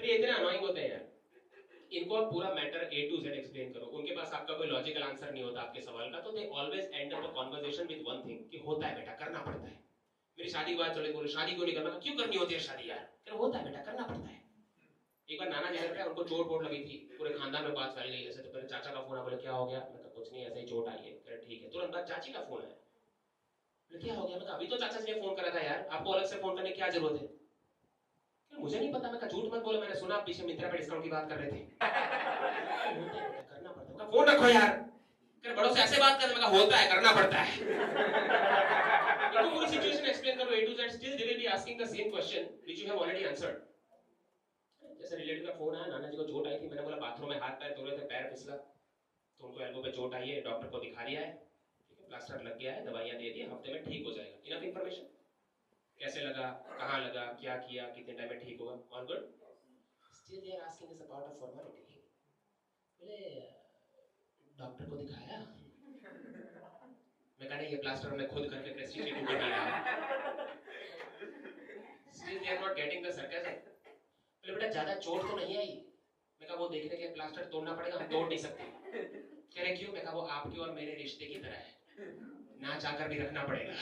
अरे इतने अनोइंग होते हैं यार, इनको आप पूरा matter A to Z explain करो, उनके पास आपका कोई लॉजिकल आंसर नहीं होता आपके सवाल का, तो they always and up the conversation with one thing कि होता है बेटा, करना पड़ता है। मेरी शादी की बात चले, बोले शादी क्यों नहीं करना, क्यों करनी होती है शादी यार, फिर होता है बेटा, करना पड़ता है। एक बार नाना जी घर पे उनको चोट वोट लगी थी, पूरे खानदान में बात फैल गई ऐसे, तो मेरे चाचा का फोन आया, बोले क्या हो गया, मैं कहा कुछ नहीं ऐसे ही चोट आई है, कह ठीक है। तुरंत बाद चाची का फोन आया, बोले क्या हो गया, मैं कहा अभी तो चाचा जी ने फोन करा था यार, आपको अलग से फोन करने की क्या जरूरत है, मुझे नहीं पता, मैं कहा झूठ मत बोलो, मैंने सुना आप पीछे मित्रा पे डिस्काउंट की बात कर रहे थे। करना पड़ता है, फोन रखो यार, फिर बड़ों से ऐसे बात करने, मैं कहा होता है, करना पड़ता है। इनको पूरी सिचुएशन एक्सप्लेन करो A to Z, still they will be asking the same question which you have already answered. जैसे रिलेटिव का फोन आया, नाना जी को चोट आई थी, मैंने बोला बाथरूम में हाथ पैर धो रहे थे, पैर फिसला, तो उनको एल्बो पे चोट आई है, डॉक्टर को दिखा दिया है, ठीक है, प्लास्टर लग गया है, दवाइयां दे दी, हफ्ते में ठीक हो जाएगा। इनफ इंफॉर्मेशन, कैसे लगा, कहां लगा, क्या किया, कितने टाइम में ठीक होगा, all good. Still they are asking this about a formality. बोले डॉक्टर को दिखाया, मैं कहने ये प्लास्टर हमने खुद करके प्रेस्टीज टू कर दिया। Still they are not getting the sarcasm. बोले बेटा ज्यादा चोट तो नहीं आई, मैं कहा वो देखने के प्लास्टर तोड़ना पड़ेगा, हम तोड़ नहीं सकते। कह रहे क्यों, मैं कहा वो आपके और मेरे रिश्ते की तरह है, ना चाहकर भी रखना पड़ेगा।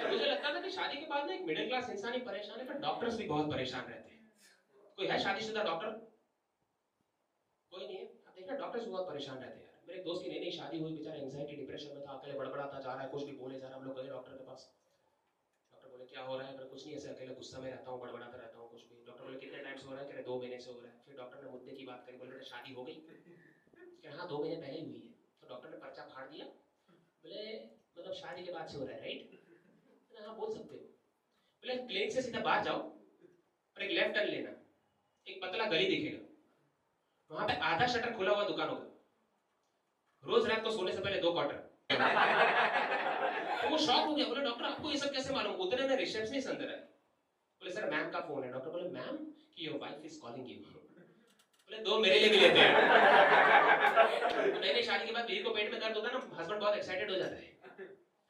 मुझे लगता था कि शादी के बाद ना एक मिडिल क्लास इंसान ही परेशान है, पर डॉक्टर्स भी बहुत परेशान रहते हैं। कोई है शादीशुदा डॉक्टर? कोई नहीं है। आप देखना डॉक्टर्स बहुत परेशान रहते हैं यार। मेरे दोस्त की नई शादी हुई, बेचारा एंजाइटी डिप्रेशन में था, अकेले बड़बड़ाता जा रहा है, कुछ भी बोले जा रहा है। हम लोग गए डॉक्टर के पास, डॉक्टर बोले क्या हो रहा है, कुछ नहीं ऐसे अकेले गुस्सा में रहता हूँ, बड़बड़ाता रहता हूँ, कुछ भी। डॉक्टर बोले कितने टाइम से हो रहा है, कह रहे 2 महीने से हो रहा है। फिर डॉक्टर ने मुद्दे की बात करी, बोले शादी हो गई, कह हाँ 2 महीने पहले ही हुई है। तो डॉक्टर ने पर्चा फाड़ दिया, बोले मतलब शादी के बाद से हो रहा है राइट? हाँ बोल सकते हो। बोले प्लेन से सीधा बाहर जाओ और एक लेफ्ट टर्न लेना, एक पतला गली दिखेगा, वहां पे आधा शटर खुला हुआ दुकान होगा, रोज रात को सोने से पहले 2 क्वार्टर। तो वो शॉक हो गया, बोले डॉक्टर आपको ये सब कैसे मालूम? उतने में रिसेप्शनिस्ट अंदर आए, बोले सर मैम का फोन है। डॉक्टर बोले मैम कि your wife is calling you. बोले 2 मेरे लिए भी लेते हैं। नई शादी के बाद बीवी को पेट में दर्द होता है ना, हस्बैंड बहुत एक्साइटेड हो जाता है।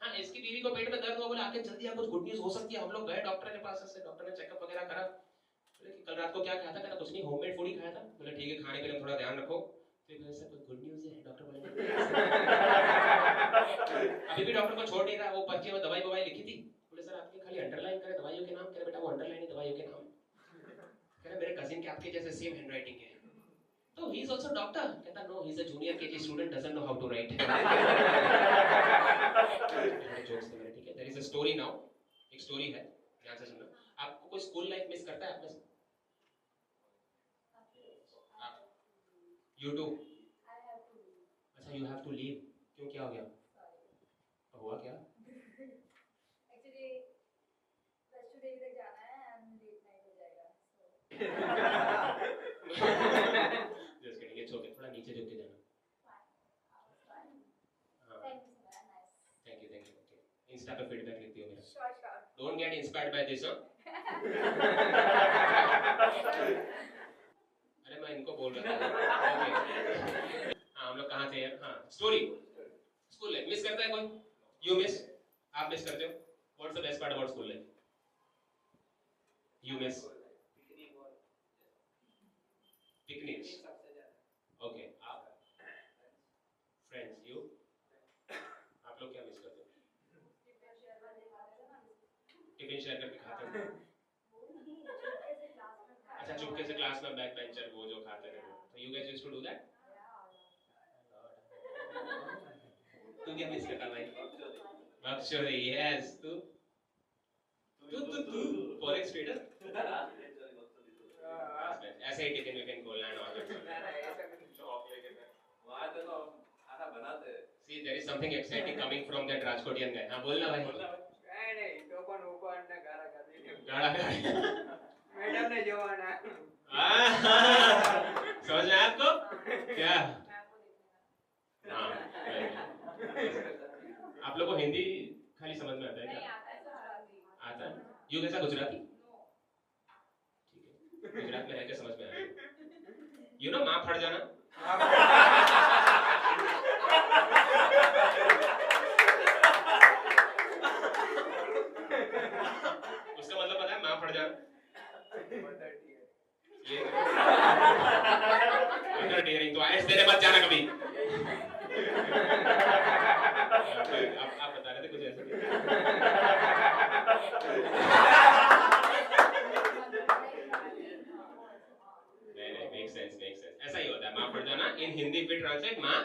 हाँ इसकी बीवी को पेट में दर्द हुआ, बोले आके जल्दी कुछ गुड न्यूज हो सकती है। हम लोग गए डॉक्टर के पास, से डॉक्टर ने चेकअप वगैरह करा, बोले कि कल रात को क्या खाया था? कहता कुछ नहीं, होममेड फूड ही खाया था। बोले ठीक है खाने पीने में थोड़ा ध्यान रखो। फिर बोले सर कोई गुड न्यूज है? डॉक्टर बोले अभी भी डॉक्टर को छोड़ नहीं रहा, वो पर्ची में दवाई बवाई लिखी थी। बोले सर आपने खाली अंडरलाइन करे दवाइयों के नाम। कह रहे बेटा वो अंडरलाइन है दवाइयों के नाम। कह रहे मेरे कजिन के आपके जैसे सेम हैंडराइटिंग है, तो ही इज आल्सो डॉक्टर। कहता no he is a junior KG student, doesn't know how to write. Jokes थे मेरे, ठीक है। There is a story now, एक स्टोरी है, ध्यान से सुनना। आपको कोई स्कूल लाइफ मिस करता है आपने? You do? अच्छा यू हैव टू लीव, क्यों क्या हो गया? हुआ क्या? एक्चुअली प्लस 2 डे तक जाना है एंड लेट नाइट हो जाएगा। जस्ट किडिंग, इट्स ओके, थोड़ा नीचे झुक के जाना। Thank you okay. इंस्टा पे फीडबैक लिखती हो मेरा? Sure don't get inspired by this. अरे मैं इनको बोल रहा था। ओके हाँ हम लोग कहाँ थे? हाँ स्टोरी, स्कूल लाइफ मिस करता है कोई? यू मिस, आप मिस करते हो? What's the best part about school life? You miss picnics? Okay आप फ्रेंड्स? यू? आप लोग क्या मिस करते हो? टिफिन शेयर करके खाते हो? अच्छा चुपके से क्लास में बैक बेंचर वो जो खाते थे, तो you guys used to do that? तू क्या मिस करता भाई? बक्सोरी, यस। तू फॉरेक्स ट्रेडर? ऐसे ही टिफिन विफिन खोलना है और खाना बनाते हैं। See there is something exciting coming from that Rajkotian guy. हाँ बोलना भाई। नहीं टोपन ओपन ना गारा कर दी। गाड़ा मैडम ने जवाना। समझ में आया आपको? क्या? हाँ आप लोगों को हिंदी खाली समझ में आता है क्या? आता है? यू कैसा गुजराती? ठीक है, गुजरात में रहकर समझ में आएगा। यू नो माँ फट जाना? उसका मतलब पता है? माँ फट जाना। मेरे मत जाना कभी। आप बता रहे थे कुछ ऐसा। नहीं, मेक सेंस। ऐसा ही होता है, माँ पढ़ जाना इन हिंदी पे ट्रांसलेट माँ